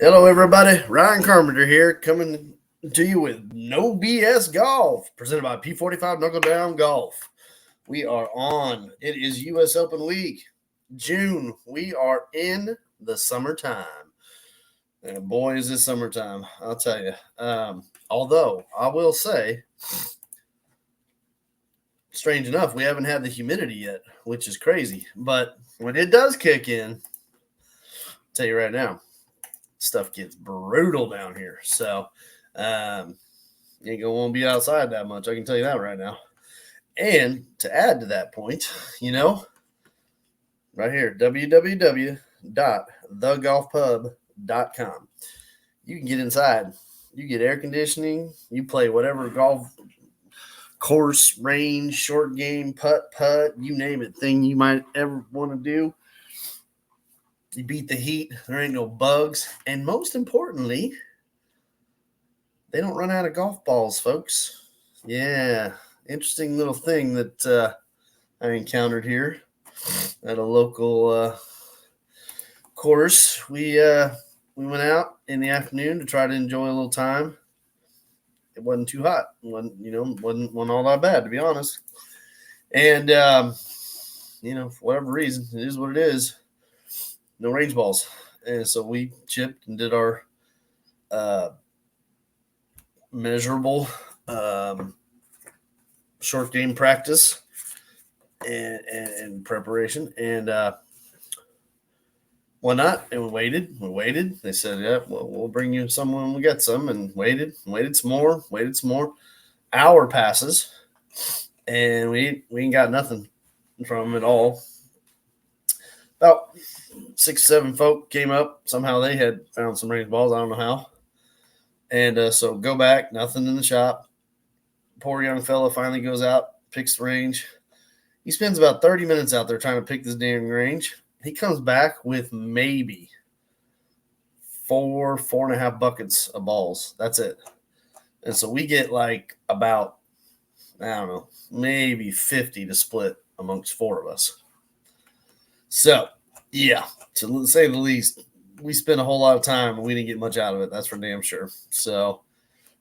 Hello, everybody. Ryan Carpenter here, coming to you with No BS Golf, presented by P45 Knuckle Down Golf. We are on. It is U.S. Open week, June. We are in the summertime. And boy, is this summertime, I'll tell you. Although, I will say, strange enough, we haven't had the humidity yet, which is crazy. But when it does kick in, I'll tell you right now, stuff gets brutal down here. So, you ain't gonna want to be outside that much. I can tell you that right now. And to add to that point, right here, www.thegolfpub.com. You can get inside. You get air conditioning. You play whatever golf course, range, short game, putt, you name it, thing you might ever want to do. You beat the heat. There ain't no bugs. And most importantly, they don't run out of golf balls, folks. Yeah, interesting little thing that I encountered here at a local course. We went out in the afternoon to try to enjoy a little time. It wasn't too hot. It wasn't all that bad, to be honest. And for whatever reason, it is what it is. No range balls, and so we chipped and did our measurable short game practice and preparation, and why not? And we waited. They said, "Yeah, well, we'll bring you some when we get some," and waited some more. Hour passes, and we ain't got nothing from them at all. About 6-7 folk came up. Somehow they had found some range balls. I don't know how. And so go back, nothing in the shop. Poor young fella finally goes out, picks the range. He spends about 30 minutes out there trying to pick this damn range. He comes back with maybe 4.5 buckets of balls. That's it. And so we get like about, I don't know, maybe 50 to split amongst four of us. So, yeah, to say the least, we spent a whole lot of time and we didn't get much out of it. That's for damn sure. So,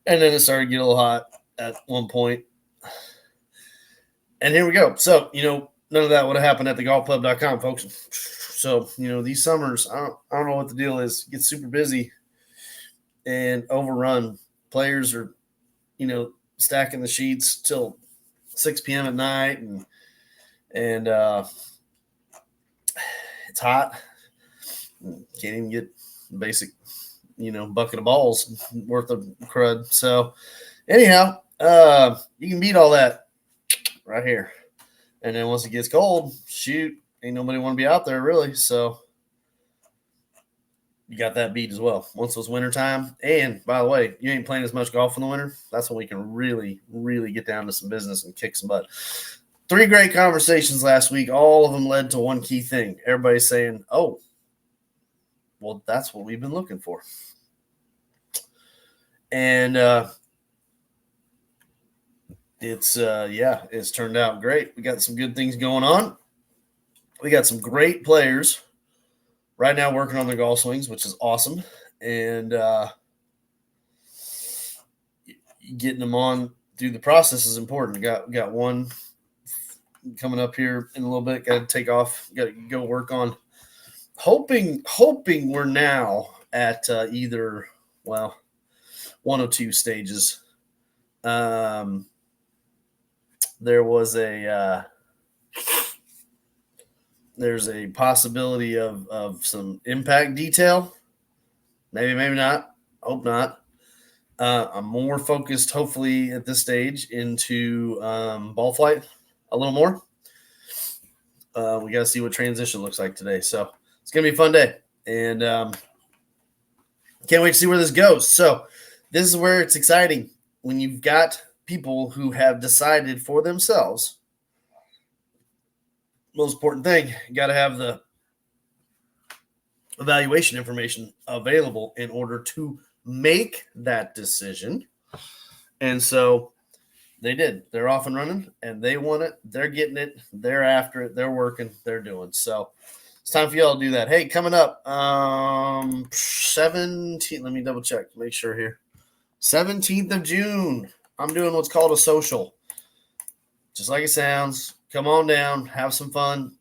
and then it started to get a little hot at one point. And here we go. So, none of that would have happened at thegolfpub.com, folks. So, these summers, I don't know what the deal is. It gets super busy and overrun. Players are, stacking the sheets till 6 p.m. at night, and it's hot. Can't even get basic, bucket of balls worth of crud. So, anyhow, you can beat all that right here. And then once it gets cold, shoot, ain't nobody want to be out there really. So you got that beat as well. Once it was wintertime. And by the way, you ain't playing as much golf in the winter. That's when we can really, really get down to some business and kick some butt. 3 great conversations last week. All of them led to one key thing. Everybody's saying, oh, well, that's what we've been looking for. And it's turned out great. We got some good things going on. We got some great players right now working on their golf swings, which is awesome. And getting them on through the process is important. We got one coming up here in a little bit. Got to take off. Got to go work on. Hoping we're now at either, well, one or two stages. There's a possibility of some impact detail. Maybe not. Hope not. I'm more focused, hopefully, at this stage into ball flight a little more. We got to see what transition looks like today. So it's going to be a fun day. And can't wait to see where this goes. So this is where it's exciting when you've got people who have decided for themselves. Most important thing, you got to have the evaluation information available in order to make that decision. And so they did. They're off and running, and they want it. They're getting it. They're after it. They're working. They're doing. So It's time for y'all to do that. Hey, coming up, 17th. Let me double check, make sure here. 17th of June. I'm doing what's called a social. Just like it sounds. Come on down, have some fun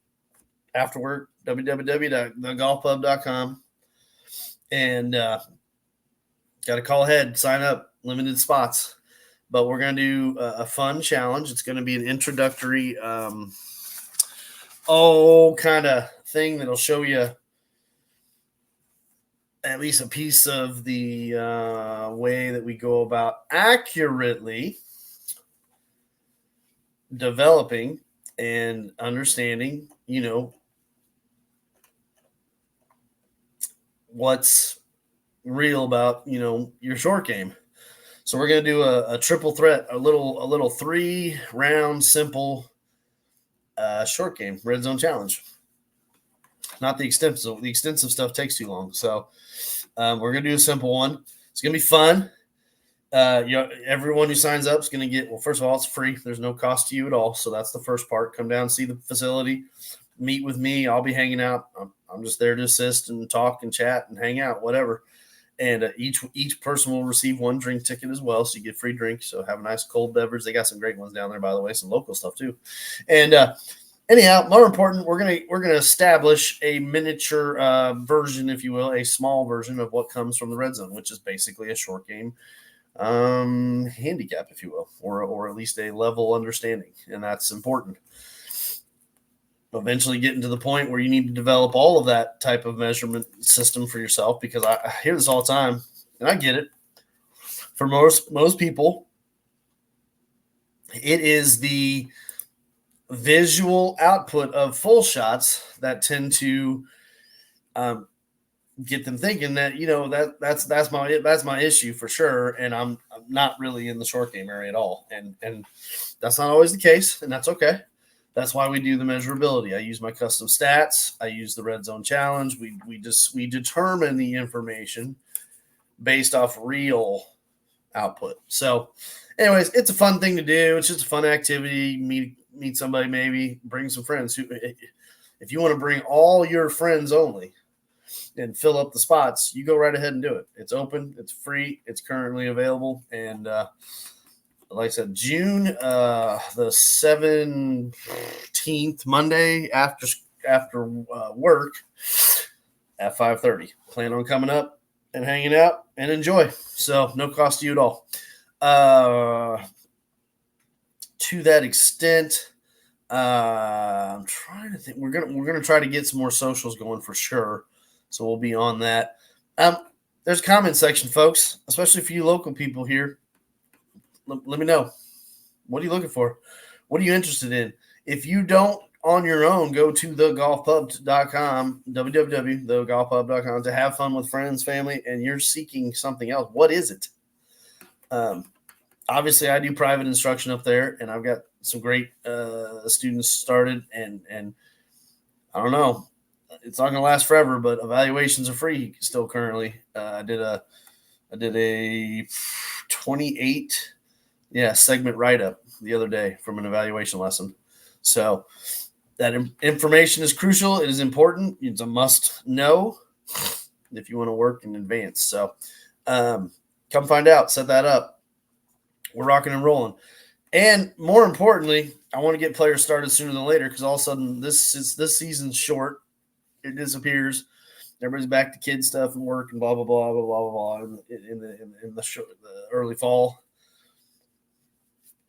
after work. www.thegolfpub.com. And got to call ahead, sign up, limited spots. But we're going to do a fun challenge. It's going to be an introductory, kind of thing that'll show you at least a piece of the way that we go about accurately developing and understanding, what's real about, your short game. So we're going to do a triple threat, a little 3-round simple short game red zone challenge. Not the extensive. The extensive stuff takes too long. So we're going to do a simple one. It's going to be fun. Everyone who signs up is going to get, well, first of all, it's free. There's no cost to you at all. So that's the first part. Come down, see the facility, meet with me. I'll be hanging out. I'm just there to assist and talk and chat and hang out, whatever. And each person will receive one drink ticket as well, so you get free drinks. So have a nice cold beverage. They got some great ones down there, by the way, some local stuff too. And anyhow, more important, we're gonna establish a miniature version, if you will, a small version of what comes from the red zone, which is basically a short game handicap, if you will, or at least a level understanding, and that's important. Eventually getting to the point where you need to develop all of that type of measurement system for yourself, because I hear this all the time, and I get it. For most people, it is the visual output of full shots that tend to get them thinking that that's my issue for sure, and I'm not really in the short game area at all, and that's not always the case, and that's okay. That's why we do the measurability. I use my custom stats. I use the red zone challenge. We determine the information based off real output. So, anyways, it's a fun thing to do. It's just a fun activity. Meet somebody, maybe bring some friends. If you want to bring all your friends only and fill up the spots, you go right ahead and do it. It's open. It's free. It's currently available. And like I said, June the 17th, Monday after work at 5:30. Plan on coming up and hanging out and enjoy. So no cost to you at all. To that extent, I'm trying to think. We're gonna try to get some more socials going for sure. So we'll be on that. There's a comment section, folks, especially for you local people here. Let me know. What are you looking for? What are you interested in? If you don't on your own, go to thegolfpub.com, www.thegolfpub.com, to have fun with friends, family, and you're seeking something else. What is it? Obviously, I do private instruction up there, and I've got some great students started, and I don't know. It's not going to last forever, but evaluations are free still currently. I did a 28 segment write-up the other day from an evaluation lesson. So that information is crucial. It is important. It's a must know if you want to work in advance. So come find out, set that up. We're rocking and rolling. And more importantly, I want to get players started sooner than later, because all of a sudden this season's short. It disappears. Everybody's back to kid stuff and work and blah, blah, blah, blah, blah, blah, in the early fall.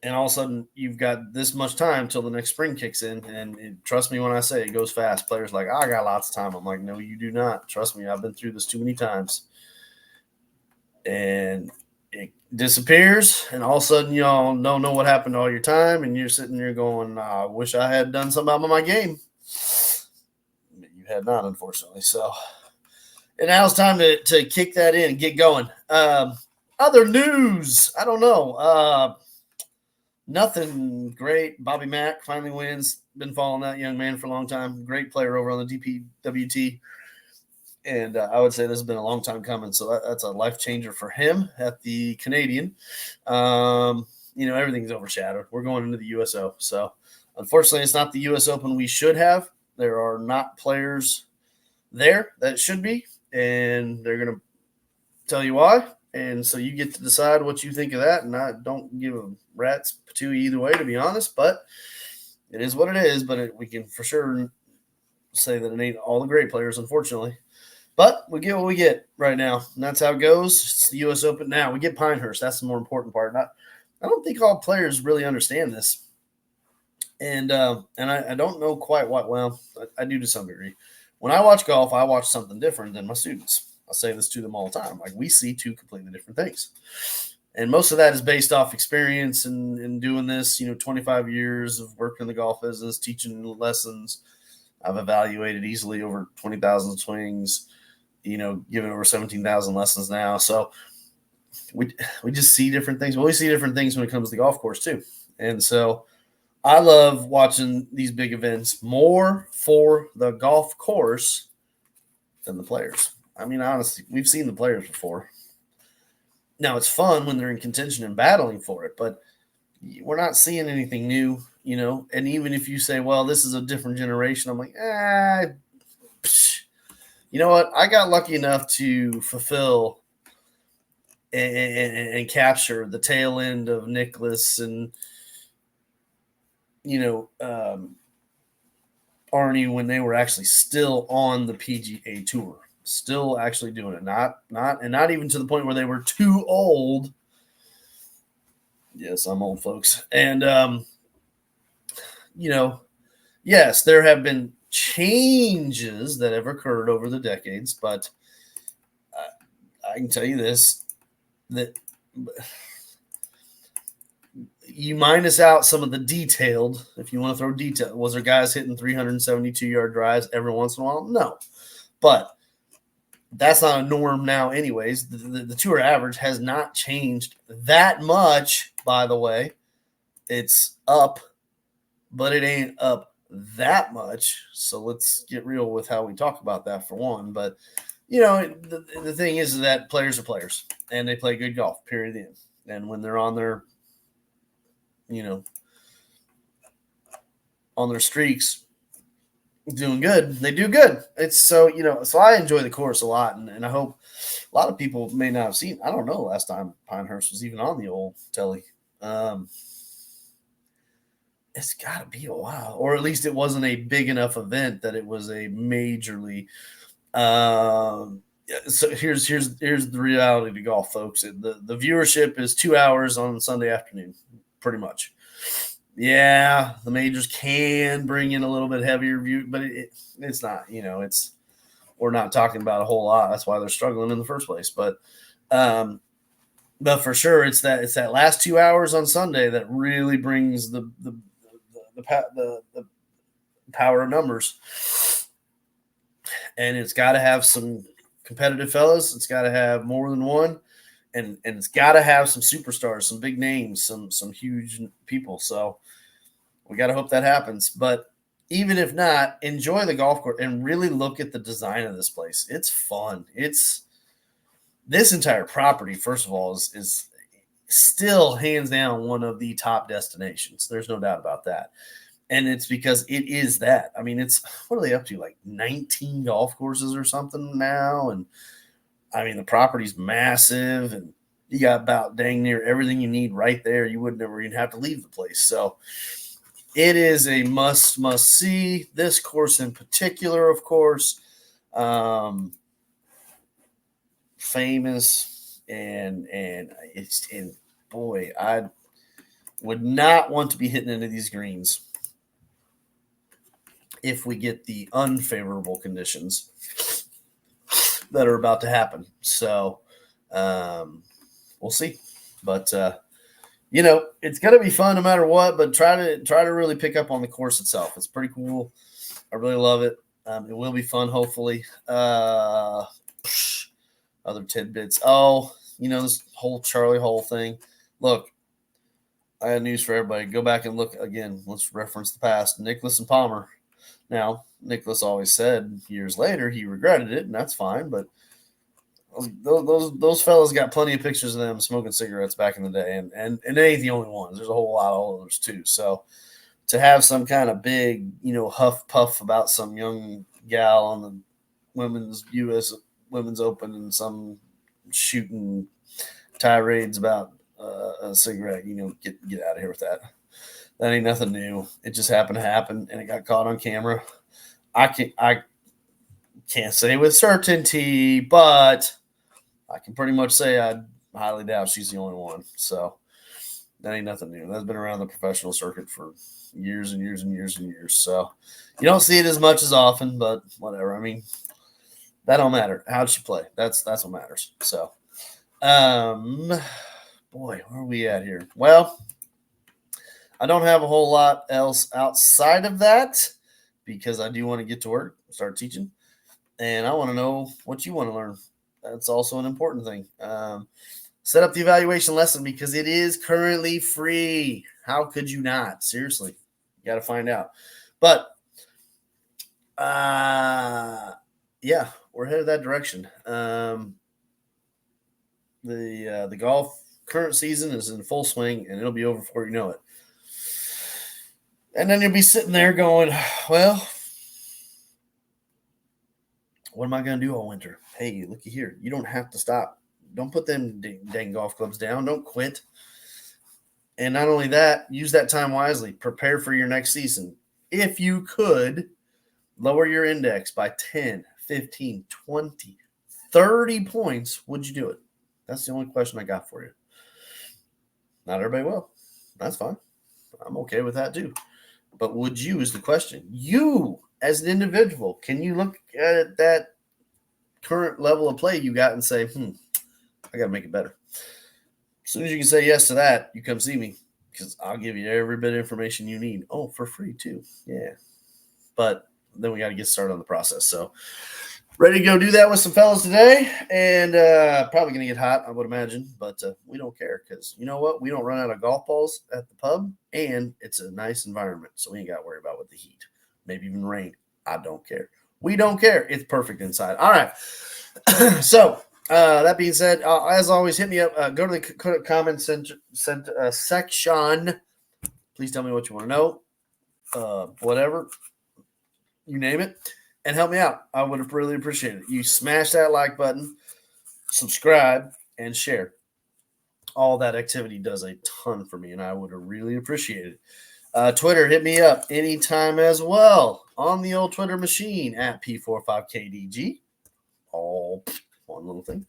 And all of a sudden, you've got this much time till the next spring kicks in. And trust me when I say it goes fast. Players are like, I got lots of time. I'm like, no, you do not. Trust me, I've been through this too many times. And it disappears. And all of a sudden, y'all don't know what happened to all your time. And you're sitting there going, I wish I had done something about my game. You had not, unfortunately. So, and now it's time to kick that in and get going. Other news. I don't know. Nothing great. Bobby Mack finally wins. Been following that young man for a long time. Great player over on the DPWT. And I would say this has been a long time coming. So that's a life changer for him at the Canadian. Everything's overshadowed. We're going into the USO. So unfortunately, it's not the US Open we should have. There are not players there that should be, and they're going to tell you why. And so you get to decide what you think of that. And I don't give a rat's patootie either way, to be honest, but it is what it is. But we can for sure say that it ain't all the great players, unfortunately. But we get what we get right now. And that's how it goes. It's the U.S. Open now. We get Pinehurst. That's the more important part. I don't think all players really understand this. And I don't know quite what, well, I do to some degree. When I watch golf, I watch something different than my students. I say this to them all the time. Like, we see two completely different things. And most of that is based off experience and doing this, 25 years of working in the golf business, teaching lessons. I've evaluated easily over 20,000 swings, given over 17,000 lessons now. So we just see different things. Well, we see different things when it comes to the golf course too. And so I love watching these big events more for the golf course than the players. I mean, honestly, we've seen the players before. Now, it's fun when they're in contention and battling for it, but we're not seeing anything new, And even if you say, well, this is a different generation, I'm like, you know what? I got lucky enough to fulfill and capture the tail end of Nicklaus and, Arnie when they were actually still on the PGA Tour. Still actually doing it, not even to the point where they were too old. Yes, I'm old, folks. And yes, there have been changes that have occurred over the decades, but I can tell you this, that you minus out some of the detailed, if you want to throw detail, was there guys hitting 372-yard drives every once in a while? No, but that's not a norm now anyways. The tour average has not changed that much, by the way. It's up, but it ain't up that much. So let's get real with how we talk about that for one. But, the thing is that players are players, and they play good golf, period, end. And when they're on their, on their streaks, doing good, they do good. It's so I enjoy the course a lot, and I hope a lot of people may not have seen. I don't know last time Pinehurst was even on the old telly. It's got to be a while, or at least it wasn't a big enough event that it was a majorly. So here's the reality to golf, folks. The viewership is 2 hours on Sunday afternoon, pretty much. Yeah, the majors can bring in a little bit heavier view, but it's not, we're not talking about a whole lot. That's why they're struggling in the first place. But for sure, it's that last 2 hours on Sunday that really brings the power of numbers. And it's got to have some competitive fellas. It's got to have more than one. And it's got to have some superstars, some big names, some huge people. So we got to hope that happens. But even if not, enjoy the golf course and really look at the design of this place. It's fun. It's this entire property, first of all, is still hands down one of the top destinations. There's no doubt about that. And it's because it is that. I mean, what are they up to? Like 19 golf courses or something now. And I mean, the property's massive, and you got about dang near everything you need right there. You would never even have to leave the place. So it is a must see. This course in particular, of course, famous and boy, I would not want to be hitting into these greens if we get the unfavorable conditions that are about to happen. So we'll see. But it's going to be fun no matter what, but try to really pick up on the course itself. It's pretty cool. I really love it. It will be fun, hopefully. Other tidbits. This whole Charlie Hole thing. Look, I have news for everybody. Go back and look again. Let's reference the past. Nicklaus and Palmer. Now, Nicklaus always said years later he regretted it, and that's fine. But those fellas got plenty of pictures of them smoking cigarettes back in the day, and it ain't the only ones. There's a whole lot of others too. So to have some kind of big, huff puff about some young gal on the women's U.S. Women's Open and some shooting tirades about a cigarette, get out of here with that. That ain't nothing new. It just happened to happen, and it got caught on camera. I can't say with certainty, but I can pretty much say I highly doubt she's the only one. So that ain't nothing new. That's been around the professional circuit for years and years and years and years. So you don't see it as much as often, but whatever. I mean, that don't matter. How'd she play? That's what matters. So, boy, where are we at here? Well, I don't have a whole lot else outside of that because I do want to get to work, start teaching, and I want to know what you want to learn. That's also an important thing. Set up the evaluation lesson because it is currently free. How could you not? Seriously, you got to find out. But yeah, we're headed that direction. The golf current season is in full swing, and it'll be over before you know it. And then you'll be sitting there going, well, what am I going to do all winter? Hey, looky here. You don't have to stop. Don't put them dang golf clubs down. Don't quit. And not only that, use that time wisely. Prepare for your next season. If you could, lower your index by 10, 15, 20, 30 points, would you do it? That's the only question I got for you. Not everybody will. That's fine. I'm okay with that too. But would you is the question. You, as an individual, can you look at that current level of play you got and say, I got to make it better. As soon as you can say yes to that, you come see me because I'll give you every bit of information you need. Oh, for free too. Yeah. But then we got to get started on the process. So ready to go do that with some fellas today, and probably going to get hot, I would imagine, but we don't care because you know what? We don't run out of golf balls at the pub, and it's a nice environment, so we ain't got to worry about with the heat, maybe even rain. I don't care. We don't care. It's perfect inside. All right. So that being said, as always, hit me up. Go to the comment section. Please tell me what you want to know. Whatever. You name it. And help me out. I would have really appreciated it. You smash that like button, subscribe, and share. All that activity does a ton for me, and I would have really appreciated it. Twitter, hit me up anytime as well on the old Twitter machine at P45KDG. All one little thing.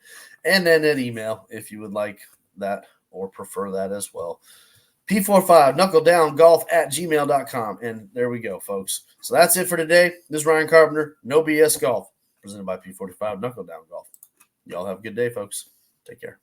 And then an email if you would like that or prefer that as well. P45knuckledowngolf@gmail.com. And there we go, folks. So that's it for today. This is Ryan Carpenter, No BS Golf, presented by P45 Knuckle Down Golf. Y'all have a good day, folks. Take care.